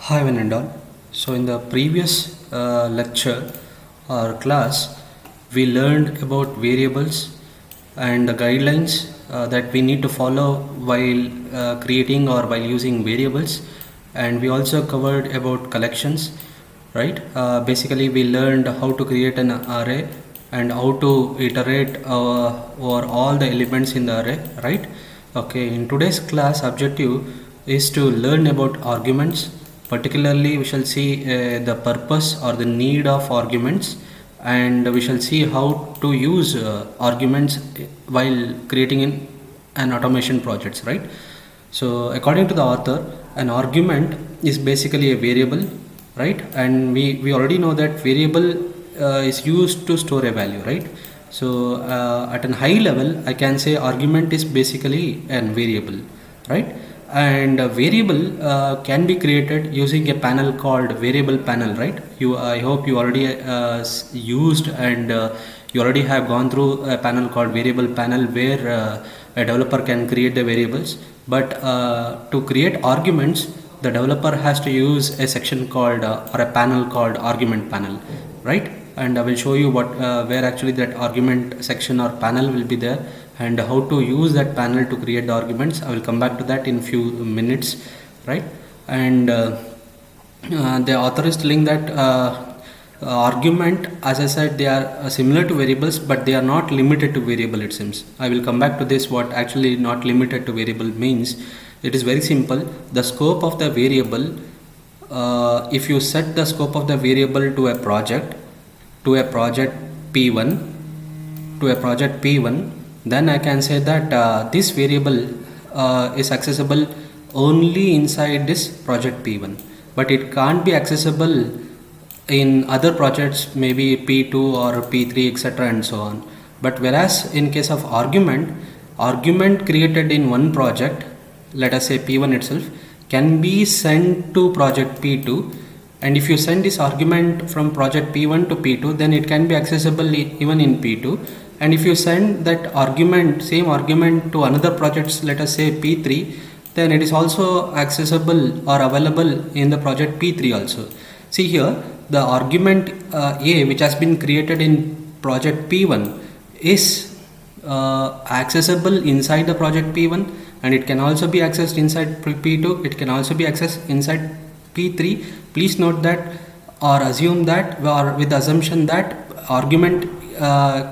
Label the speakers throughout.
Speaker 1: Hi one and all. So in the previous lecture or class, we learned about variables and the guidelines that we need to follow while creating or while using variables, and we also covered about collections, right? Basically, we learned how to create an array and how to iterate over all the elements in the array, right? Okay, in today's class, objective is to learn about arguments. Particularly, we shall see the purpose or the need of arguments, and we shall see how to use arguments while creating an automation projects, right? So according to the author, an argument is basically a variable, right? And we already know that variable is used to store a value, right? So at a high level, I can say argument is basically an variable, right? And a variable can be created using a panel called variable panel, right? I hope you already used and you already have gone through a panel called variable panel where a developer can create the variables. But to create arguments, the developer has to use a section called or a panel called argument panel, right? And I will show you what where actually that argument section or panel will be there, and how to use that panel to create the arguments. I will come back to that in few minutes, right? And the author is telling that argument, as I said, they are similar to variables, but they are not limited to variable, it seems. I will come back to this, what actually not limited to variable means. It is very simple. The scope of the variable, if you set the scope of the variable to a project P1, then I can say that this variable is accessible only inside this project P1, but it can't be accessible in other projects, maybe P2 or P3, etc. and so on. But whereas in case of argument created in one project, let us say P1 itself, can be sent to project P2, and if you send this argument from project P1 to P2, then it can be accessible even in P2. And if you send that same argument to another project, let us say P3, then it is also accessible or available in the project P3 also. See here, the argument A, which has been created in project P1, is accessible inside the project P1, and it can also be accessed inside P2. It can also be accessed inside P3. Please note that, or assume that, or with the assumption that argument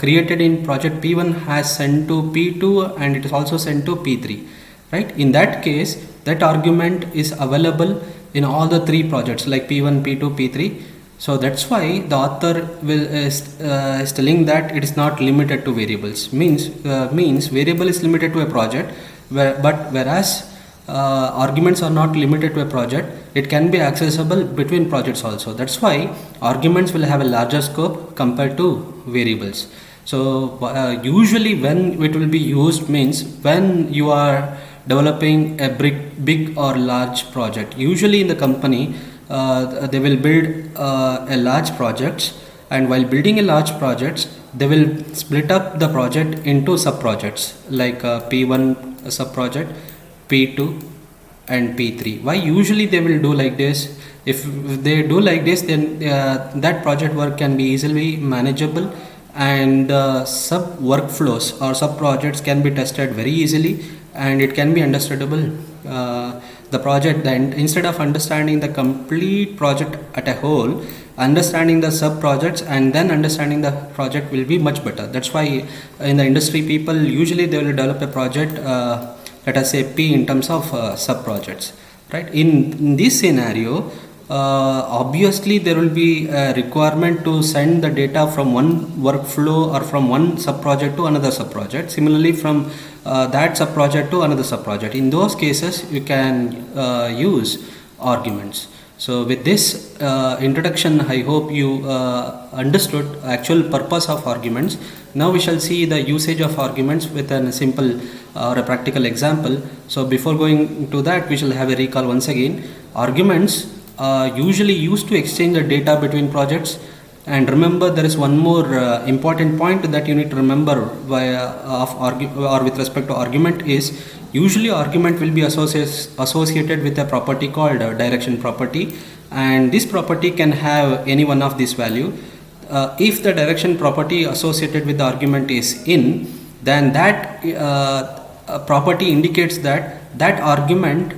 Speaker 1: created in project P1 has sent to P2 and it is also sent to P3, right? In that case, that argument is available in all the three projects like P1, P2, P3. So that's why the author is telling that it is not limited to variables. Means variable is limited to a project, whereas arguments are not limited to a project. It can be accessible between projects also. That's why arguments will have a larger scope compared to variables. So usually when it will be used means when you are developing a big or large project. Usually in the company they will build a large project, and while building a large project they will split up the project into sub projects like P1 sub project, P2 and P3. Why usually they will do like this? If they do like this, then that project work can be easily manageable, and sub workflows or sub projects can be tested very easily, and it can be understandable. The project, then instead of understanding the complete project at a whole, understanding the sub projects and then understanding the project will be much better. That's why in the industry, people usually they will develop a project, let us say P, in terms of sub projects, right? In this scenario, obviously there will be a requirement to send the data from one workflow or from one sub project to another sub project, similarly from that sub project to another sub project. In those cases you can use arguments. So with this introduction, I hope you understood actual purpose of arguments. Now we shall see the usage of arguments with a simple or a practical example. So before going to that, we shall have a recall once again. Arguments usually used to exchange the data between projects, And remember, there is one more important point that you need to remember with respect to argument is usually argument will be associated with a property called direction property, and this property can have any one of these value. If the direction property associated with the argument is in, then that property indicates that argument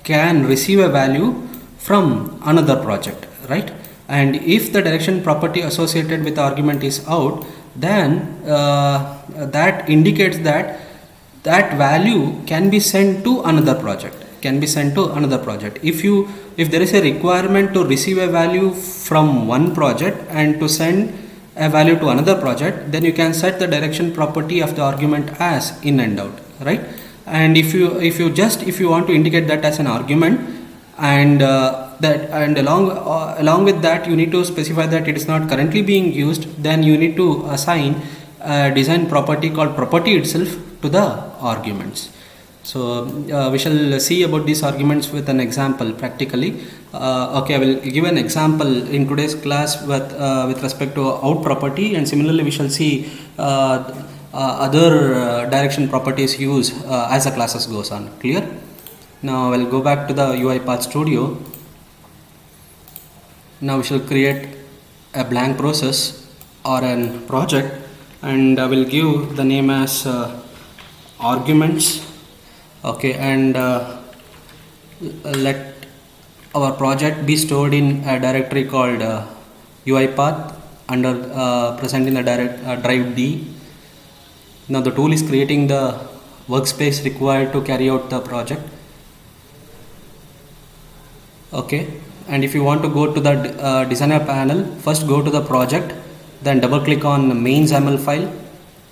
Speaker 1: can receive a value from another project, right? And if the direction property associated with the argument is out, then that indicates that value can be sent to another project, if there is a requirement to receive a value from one project and to send a value to another project, then you can set the direction property of the argument as in and out, right? And if you want to indicate that as an argument, and along with that you need to specify that it is not currently being used, then you need to assign a design property called property itself to the arguments. So we shall see about these arguments with an example practically. Okay, I will give an example in today's class with respect to out property, and similarly we shall see other direction properties used as the classes goes on. Clear? Now I will go back to the UiPath Studio. Now we shall create a blank process or an project, and I will give the name as arguments. Okay, and let our project be stored in a directory called UiPath under present in the drive D. Now the tool is creating the workspace required to carry out the project. Okay, and if you want to go to the designer panel, first go to the project, then double click on the main XAML file,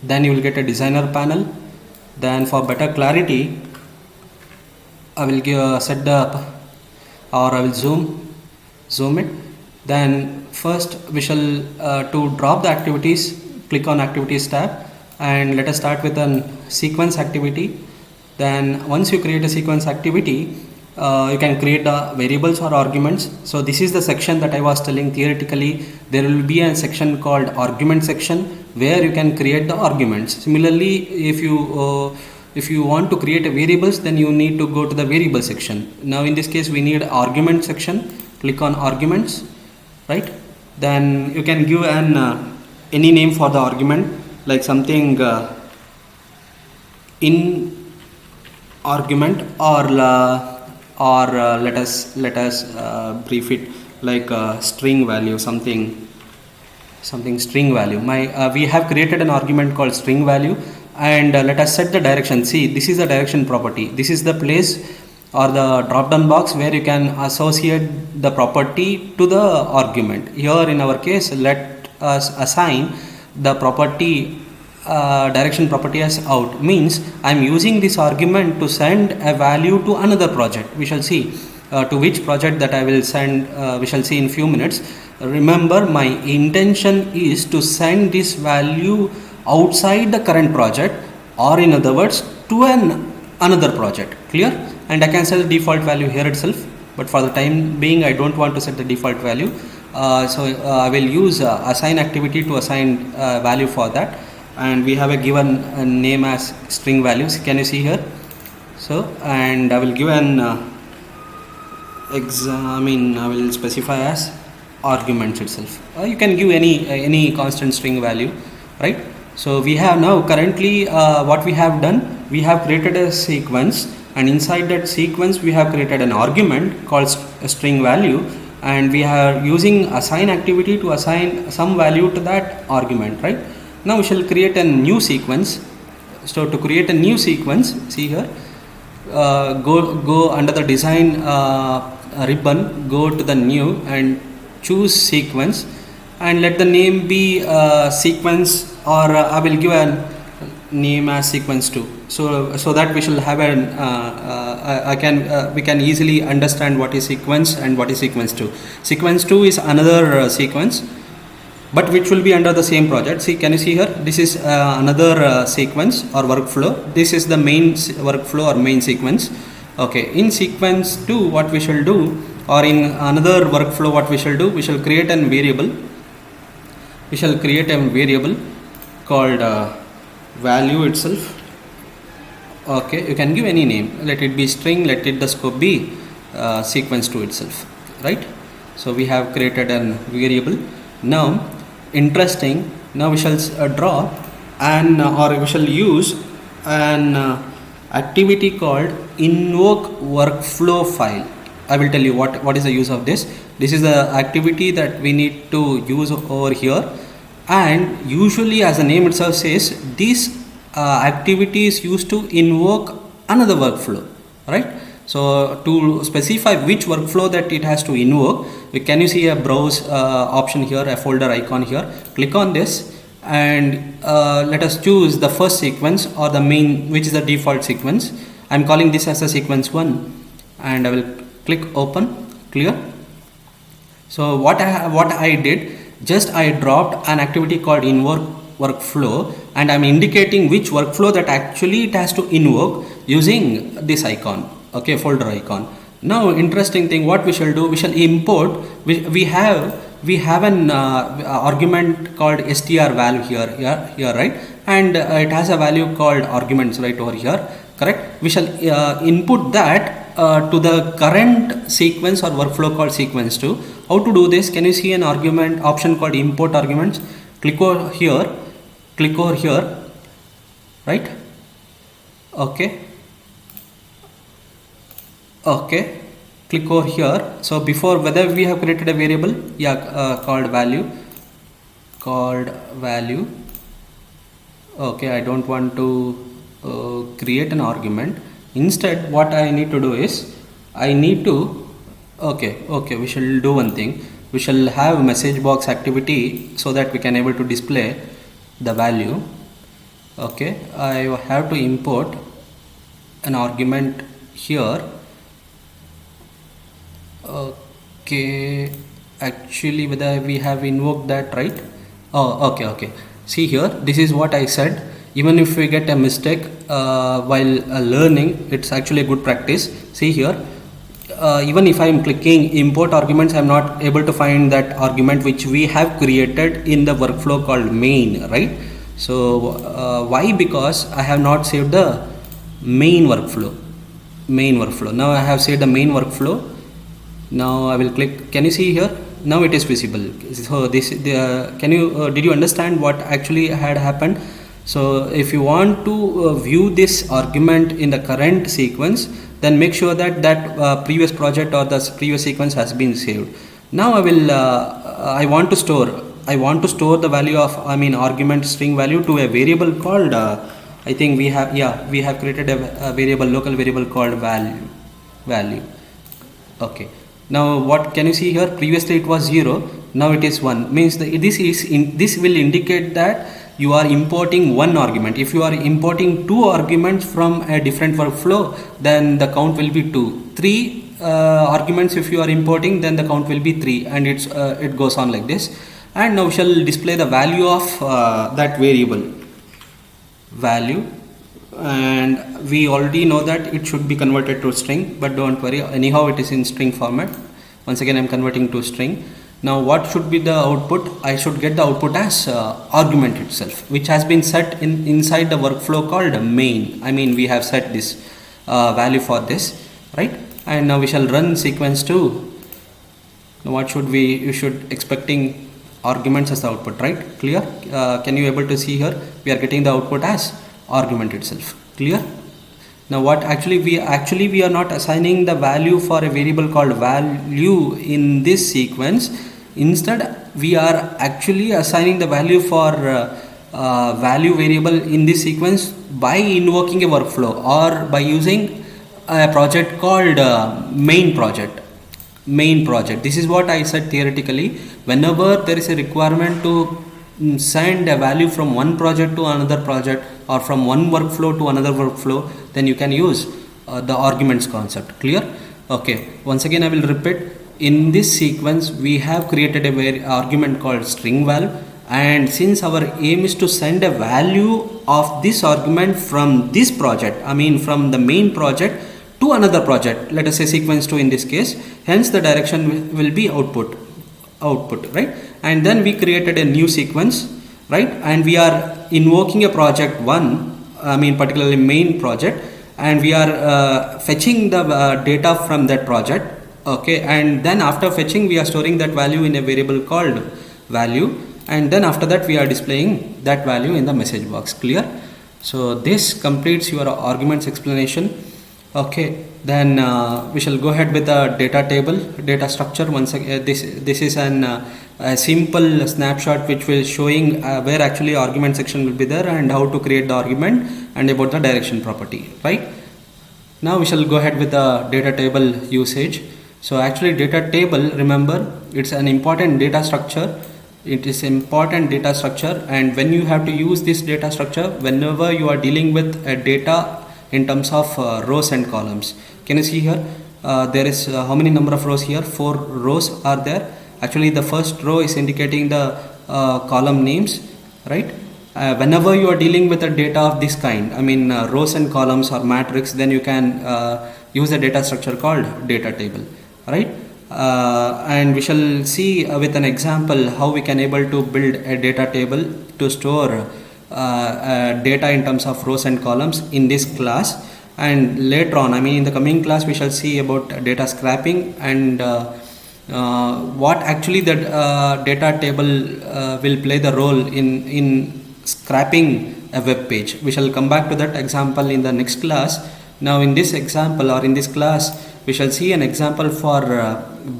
Speaker 1: then you will get a designer panel. Then for better clarity, I will set the or I will zoom it. Then first we shall to drop the activities, click on activities tab, and let us start with a sequence activity. Then once you create a sequence activity, you can create the variables or arguments. So this is the section that I was telling. Theoretically there will be a section called argument section where you can create the arguments. Similarly, if you want to create a variables, then you need to go to the variable section. Now in this case we need argument section. Click on arguments, right? Then you can give an any name for the argument, like something in argument, or let us brief it like string value, something string value. We have created an argument called string value, and let us set the direction. See, this is the direction property. This is the place or the drop down box where you can associate the property to the argument. Here in our case, let us assign the property direction property as out. Means I am using this argument to send a value to another project. We shall see to which project that I will send, we shall see in few minutes. Remember, my intention is to send this value outside the current project, or in other words to another project. Clear? And I can set the default value here itself, but for the time being I don't want to set the default value. So I will use assign activity to assign value for that, and we have a given name as string values. Can you see here? So, and I will give an I will specify as arguments itself. You can give any constant string value, right? So we have now currently what we have done, we have created a sequence, and inside that sequence we have created an argument called a string value, and we are using assign activity to assign some value to that argument, right? Now we shall create a new sequence. So to create a new sequence, see here, go under the design ribbon, go to the new and choose sequence, and let the name be sequence, or I will give a name as sequence 2, so that we shall have we can easily understand what is sequence and what is sequence 2. Sequence 2 is another sequence, but which will be under the same project. See, can you see here? This is another sequence or workflow. This is the main workflow or main sequence. Okay, in sequence 2 what we shall do, or in another workflow, what we shall do, we shall create a variable. We shall create a variable called value itself. Okay, you can give any name. Let it be string. Let it the scope be sequence 2 itself. Right. So we have created a variable. Now, interesting. Now we shall draw or we shall use an activity called invoke workflow file. I will tell you what is the use of this. This is the activity that we need to use over here, and usually, as the name itself says, this activity is used to invoke another workflow, right? So to specify which workflow that it has to invoke, can you see a browse option here, a folder icon here? Click on this and let us choose the first sequence or the main, which is the default sequence. I'm calling this as a sequence 1, and I will click open. Clear? So what I did, just I dropped an activity called invoke workflow, and I'm indicating which workflow that actually it has to invoke using this icon, okay, folder icon. Now, interesting thing, what we shall do, we shall import. We have an argument called strval here, right? And it has a value called arguments right over here, correct? We shall input that to the current sequence or workflow called sequence 2. How to do this? Can you see an argument option called import arguments? Click over here, right? Okay, click over here. So before, whether we have created a variable, called value. Okay, I don't want to create an argument. Instead, what I need to do is, I need to we shall do one thing. We shall have a message box activity so that we can able to display the value. Okay, I have to import an argument here. Okay, actually, whether we have invoked that, right? Oh, okay. See here, this is what I said. Even if we get a mistake while learning, it's actually a good practice. See here, even if I am clicking import arguments, I am not able to find that argument which we have created in the workflow called main, right? So why? Because I have not saved the main workflow. Now I have saved the main workflow. Now I will click. Can you see here? Now it is visible. So this did you understand what actually had happened? So if you want to view this argument in the current sequence, then make sure that previous project or the previous sequence has been saved. Now I want to store the value of argument string value to a variable called I think we have created a variable, local variable called value. Okay. Now what can you see here? Previously it was 0. Now it is 1. Means this will indicate that you are importing one argument. If you are importing 2 arguments from a different workflow, then the count will be 2. 3 arguments if you are importing, then the count will be 3, and it goes on like this. And now we shall display the value of that variable value, and we already know that it should be converted to string, but don't worry, anyhow it is in string format. Once again I am converting to string. Now what should be the output? I should get the output as argument itself, which has been set inside the workflow called main. We have set this value for this, right? And now we shall run sequence 2. Now what you should expecting arguments as the output, right? Clear? Can you able to see here? We are getting the output as argument itself. Clear? Now what we are not assigning the value for a variable called value in this sequence. Instead, we are actually assigning the value for value variable in this sequence by invoking a workflow or by using a project called main project. This is what I said theoretically. Whenever there is a requirement to send a value from one project to another project or from one workflow to another workflow, then you can use the arguments concept. Clear? Okay, once again I will repeat. In this sequence we have created a argument called string val, and since our aim is to send a value of this argument from this project, from the main project to another project, let us say sequence 2 in this case, hence the direction will be output, right? And then we created a new sequence, right? And we are invoking a project 1, I mean particularly main project, and we are fetching the data from that project, okay? And then after fetching, we are storing that value in a variable called value, and then after that we are displaying that value in the message box. Clear? So this completes your arguments explanation. Okay, then we shall go ahead with the data table, data structure. Once again, this is a simple snapshot which will showing where actually argument section will be there and how to create the argument and about the direction property, right? Now we shall go ahead with the data table usage. So actually data table, remember, it's an important data structure. It is important data structure, and when you have to use this data structure, whenever you are dealing with a data in terms of rows and columns. Can you see here? There is how many number of rows here? 4 rows are there. Actually the first row is indicating the column names, right? Whenever you are dealing with a data of this kind, I mean rows and columns or matrix, then you can use a data structure called data table, right? And we shall see with an example how we can able to build a data table to store data in terms of rows and columns in this class. And later on, I mean in the coming class, we shall see about data scraping and what actually the data table will play the role in scraping a web page. We shall come back to that example in the next class. Now in this example or in this class, we shall see an example for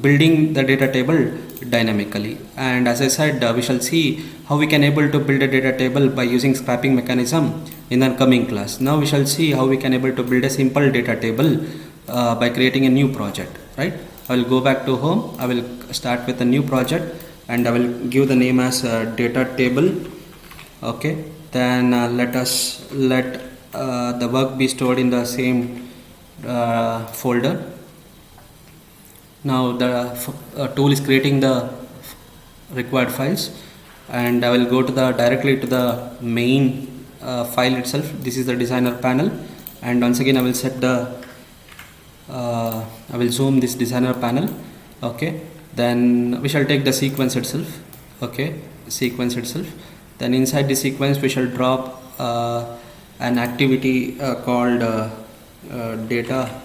Speaker 1: building the data table dynamically. And as I said, we shall see how we can able to build a data table by using scraping mechanism in the coming class. Now we shall see how we can able to build a simple data table by creating a new project, right? I will go back to home. I will start with a new project and I will give the name as data table. Okay, then let the work be stored in the same folder. Now the tool is creating the required files, and I will go to the directly to the main file itself. This is the designer panel, and once again I will set the I will zoom this designer panel. Okay, then we shall take the sequence itself. Okay, sequence itself. Then inside the sequence we shall drop an activity called data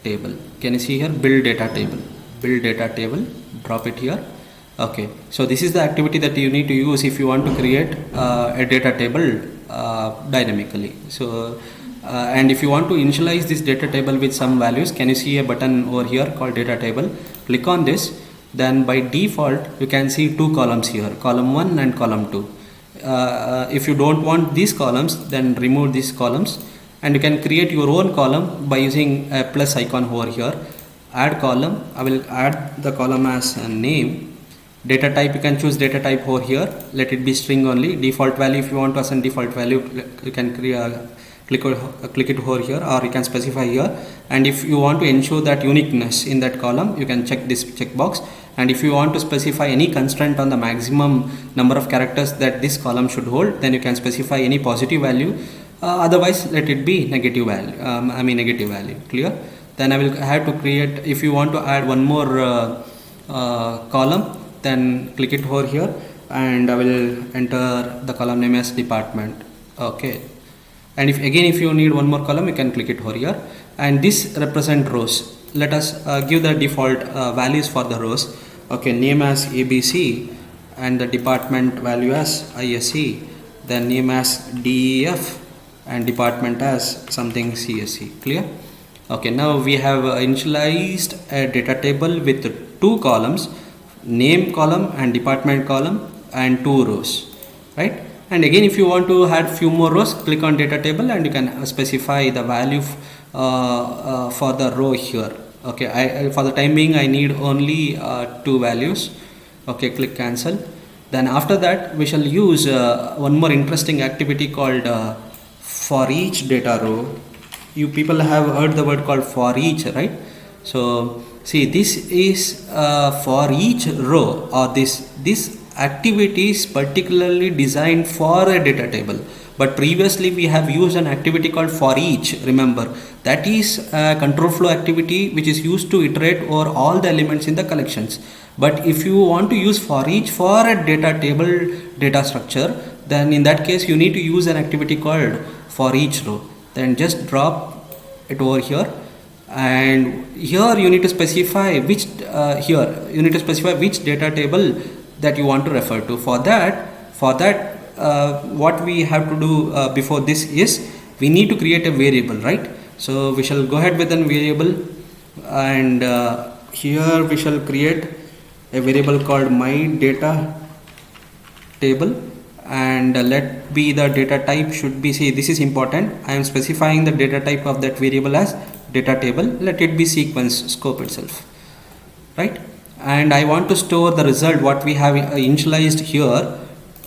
Speaker 1: table. Can you see here? Build data table. Build data table. Drop it here. Okay. So this is the activity that you need to use if you want to create a data table dynamically. So and if you want to initialize this data table with some values, can you see a button over here called data table? Click on this. Then by default you can see 2 columns here, column 1 and column 2. If you don't want these columns, then remove these columns, and you can create your own column by using a plus icon over here. Add column. I will add the column as a name. Data type, you can choose data type over here. Let it be string only. Default value, if you want to assign default value, you can click it over here, or you can specify here. And if you want to ensure that uniqueness in that column, you can check this checkbox. And if you want to specify any constraint on the maximum number of characters that this column should hold, then you can specify any positive value. Otherwise let it be negative value, negative value. Clear? Then I will have to create, if you want to add one more column, then click it over here, and I will enter the column name as department. Okay, and if you need one more column, you can click it over here. And this represent rows. Let us give the default values for the rows. Okay, name as ABC and the department value as ISE, then name as DEF and department as something CSE. Clear? Okay, now we have initialized a data table with 2 columns, name column and department column, and 2 rows, right? And again, if you want to add few more rows, click on data table and you can specify the value for the row here. Okay, I for the time being I need only 2 values. Okay, click cancel. Then after that we shall use one more interesting activity called for each data row. You people have heard the word called for each, right? So see, this is for each row, or this activity is particularly designed for a data table, But previously we have used an activity called for each. Remember, that is a control flow activity which is used to iterate over all the elements in the collections. But if you want to use for each for a data table data structure, then in that case you need to use an activity called for each row. Then just drop it over here, and here you need to specify which data table that you want to refer to. For that what we have to do before this is we need to create a variable, right? So we shall go ahead with a variable, and here we shall create a variable called my data table, and let be the data type should be, see, this is important, I am specifying the data type of that variable as data table. Let it be sequence scope itself, right? And I want to store the result what we have initialized here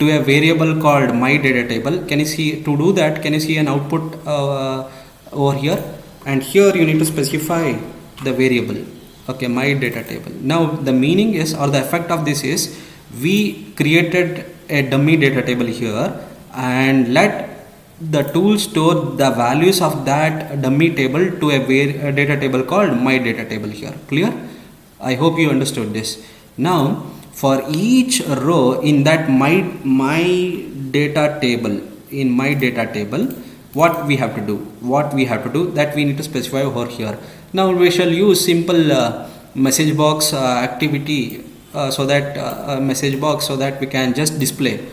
Speaker 1: to a variable called my data table. Can you see, to do that, can you see an output over here? And here you need to specify the variable, okay, my data table. Now the meaning is, or the effect of this is, we created a dummy data table here, and let the tool store the values of that dummy table to a data table called my data table here. Clear? I hope you understood this. Now for each row in that my data table, in my data table, what we have to do that we need to specify over here. Now we shall use simple message box activity, so that message box, so that we can just display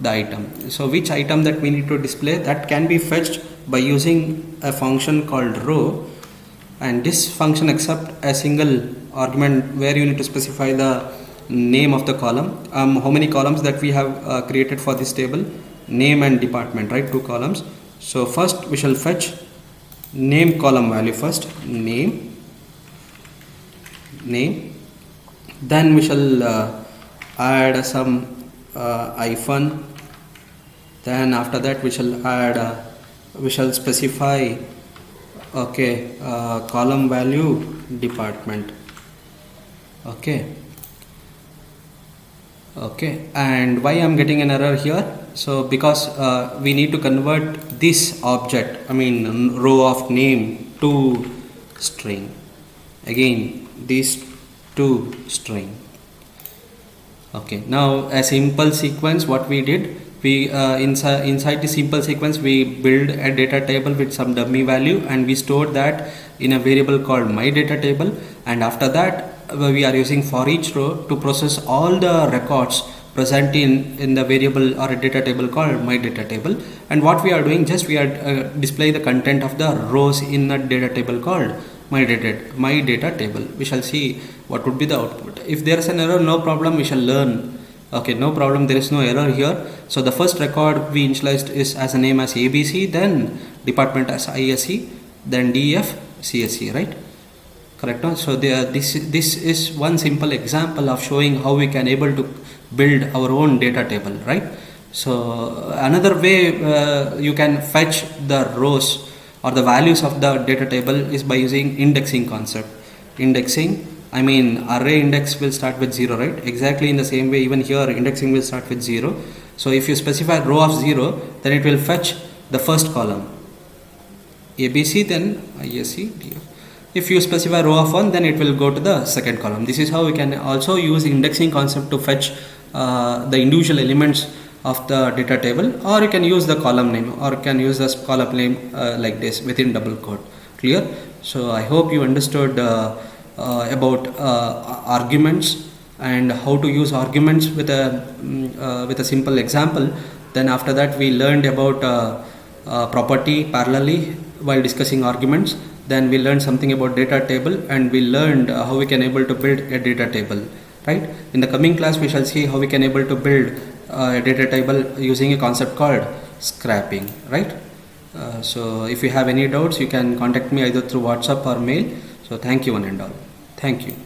Speaker 1: the item. So which item that we need to display, that can be fetched by using a function called row, and this function accept a single argument where you need to specify the name of the column, how many columns that we have created for this table, name and department, right? 2 columns. So first we shall fetch name column value first, name, then we shall add some hyphen, then after that we shall add we shall specify, okay, column value department, okay, and why I'm getting an error here? So because we need to convert this object, I mean row of name, to string, again these to string. Okay, now a simple sequence, what we did, we inside the simple sequence we build a data table with some dummy value, and we stored that in a variable called my data table, and after that we are using for each row to process all the records present in the variable or a data table called my data table. And what we are doing, just we are display the content of the rows in a data table called my data table. We shall see what would be the output. If there is an error, no problem, we shall learn. Okay, no problem, there is no error here. So the first record we initialized is as a name as ABC, then department as ISE, then DF CSE, right? Correct. So this is one simple example of showing how we can able to build our own data table, right? So another way you can fetch the rows or the values of the data table is by using indexing concept. Indexing, I mean array index will start with 0, right? Exactly in the same way, even here indexing will start with 0. So if you specify row of 0, then it will fetch the first column ABC, then ISE, DF. If you specify row of 1, then it will go to the second column. This is how we can also use indexing concept to fetch the individual elements of the data table, or you can use the column name, or you can use this column name like this within double quote. Clear? So I hope you understood about arguments and how to use arguments with a simple example. Then after that we learned about property parallelly while discussing arguments. Then we learned something about data table, and we learned how we can able to build a data table, right? In the coming class we shall see how we can able to build a data table using a concept called scrapping, right? So if you have any doubts, you can contact me either through WhatsApp or mail. So thank you one and all. Thank you.